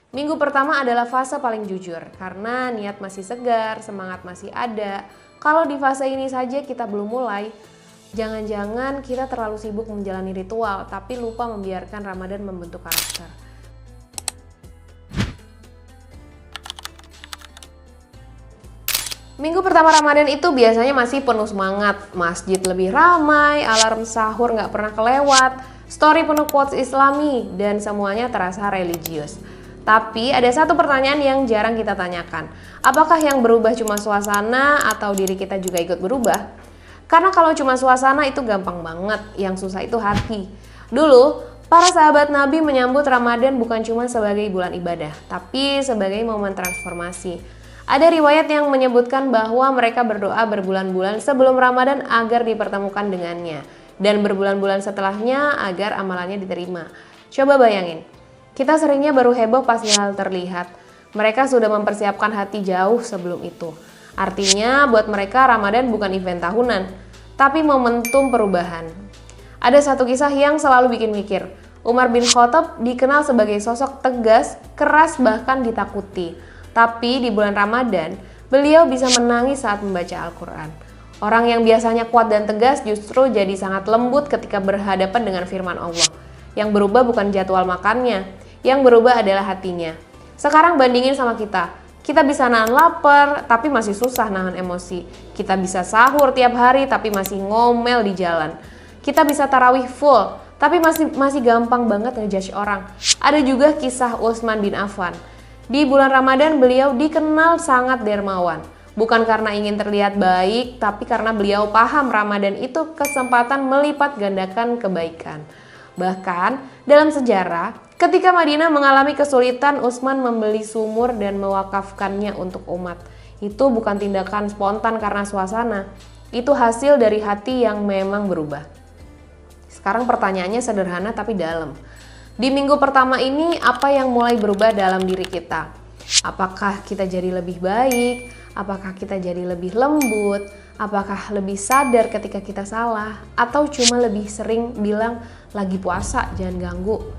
Minggu pertama adalah fase paling jujur, karena niat masih segar, semangat masih ada. Kalau di fase ini saja kita belum mulai, jangan-jangan kita terlalu sibuk menjalani ritual, tapi lupa membiarkan Ramadan membentuk karakter. Minggu pertama Ramadan itu biasanya masih penuh semangat, masjid lebih ramai, alarm sahur nggak pernah kelewat, story penuh quotes islami, dan semuanya terasa religius. Tapi ada satu pertanyaan yang jarang kita tanyakan, apakah yang berubah cuma suasana atau diri kita juga ikut berubah? Karena kalau cuma suasana itu gampang banget, yang susah itu hati. Dulu, para sahabat Nabi menyambut Ramadan bukan cuma sebagai bulan ibadah, tapi sebagai momen transformasi. Ada riwayat yang menyebutkan bahwa mereka berdoa berbulan-bulan sebelum Ramadan agar dipertemukan dengannya, dan berbulan-bulan setelahnya agar amalannya diterima. Coba bayangin, kita seringnya baru heboh pas hilal terlihat. Mereka sudah mempersiapkan hati jauh sebelum itu. Artinya buat mereka Ramadan bukan event tahunan, tapi momentum perubahan. Ada satu kisah yang selalu bikin mikir. Umar bin Khattab dikenal sebagai sosok tegas, keras, bahkan ditakuti. Tapi di bulan Ramadan, beliau bisa menangis saat membaca Al-Quran. Orang yang biasanya kuat dan tegas justru jadi sangat lembut ketika berhadapan dengan firman Allah. Yang berubah bukan jadwal makannya, yang berubah adalah hatinya. Sekarang bandingin sama kita. Kita bisa nahan lapar, tapi masih susah nahan emosi. Kita bisa sahur tiap hari, tapi masih ngomel di jalan. Kita bisa tarawih full, tapi masih gampang banget ngejudge orang. Ada juga kisah Utsman bin Affan. Di bulan Ramadan beliau dikenal sangat dermawan. Bukan karena ingin terlihat baik, tapi karena beliau paham Ramadan itu kesempatan melipat gandakan kebaikan. Bahkan dalam sejarah, ketika Madinah mengalami kesulitan, Utsman membeli sumur dan mewakafkannya untuk umat. Itu bukan tindakan spontan karena suasana, itu hasil dari hati yang memang berubah. Sekarang pertanyaannya sederhana tapi dalam. Di minggu pertama ini, apa yang mulai berubah dalam diri kita? Apakah kita jadi lebih baik? Apakah kita jadi lebih lembut? Apakah lebih sadar ketika kita salah? Atau cuma lebih sering bilang, lagi puasa, jangan ganggu?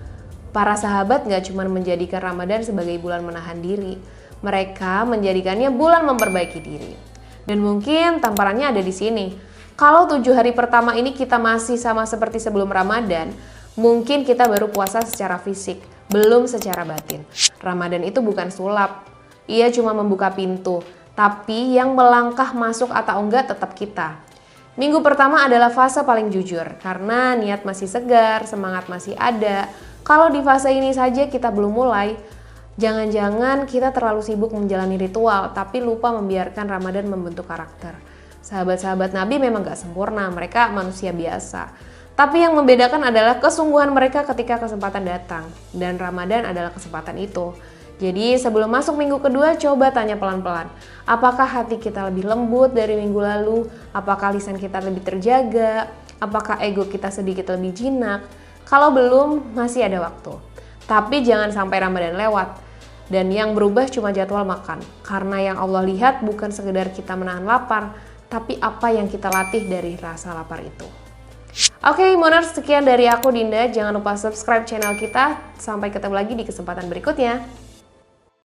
Para sahabat gak cuma menjadikan Ramadan sebagai bulan menahan diri. Mereka menjadikannya bulan memperbaiki diri. Dan mungkin tamparannya ada di sini. Kalau 7 hari pertama ini kita masih sama seperti sebelum Ramadan, mungkin kita baru puasa secara fisik, belum secara batin. Ramadan itu bukan sulap, ia cuma membuka pintu, tapi yang melangkah masuk atau enggak tetap kita. Minggu pertama adalah fase paling jujur, karena niat masih segar, semangat masih ada. Kalau di fase ini saja kita belum mulai, jangan-jangan kita terlalu sibuk menjalani ritual, tapi lupa membiarkan Ramadan membentuk karakter. Sahabat-sahabat Nabi memang gak sempurna, mereka manusia biasa. Tapi yang membedakan adalah kesungguhan mereka ketika kesempatan datang. Dan Ramadan adalah kesempatan itu. Jadi sebelum masuk minggu kedua, coba tanya pelan-pelan. Apakah hati kita lebih lembut dari minggu lalu? Apakah lisan kita lebih terjaga? Apakah ego kita sedikit lebih jinak? Kalau belum, masih ada waktu. Tapi jangan sampai Ramadan lewat. Dan yang berubah cuma jadwal makan. Karena yang Allah lihat bukan sekedar kita menahan lapar, tapi apa yang kita latih dari rasa lapar itu. Oke, Moners, sekian dari aku Dinda. Jangan lupa subscribe channel kita. Sampai ketemu lagi di kesempatan berikutnya.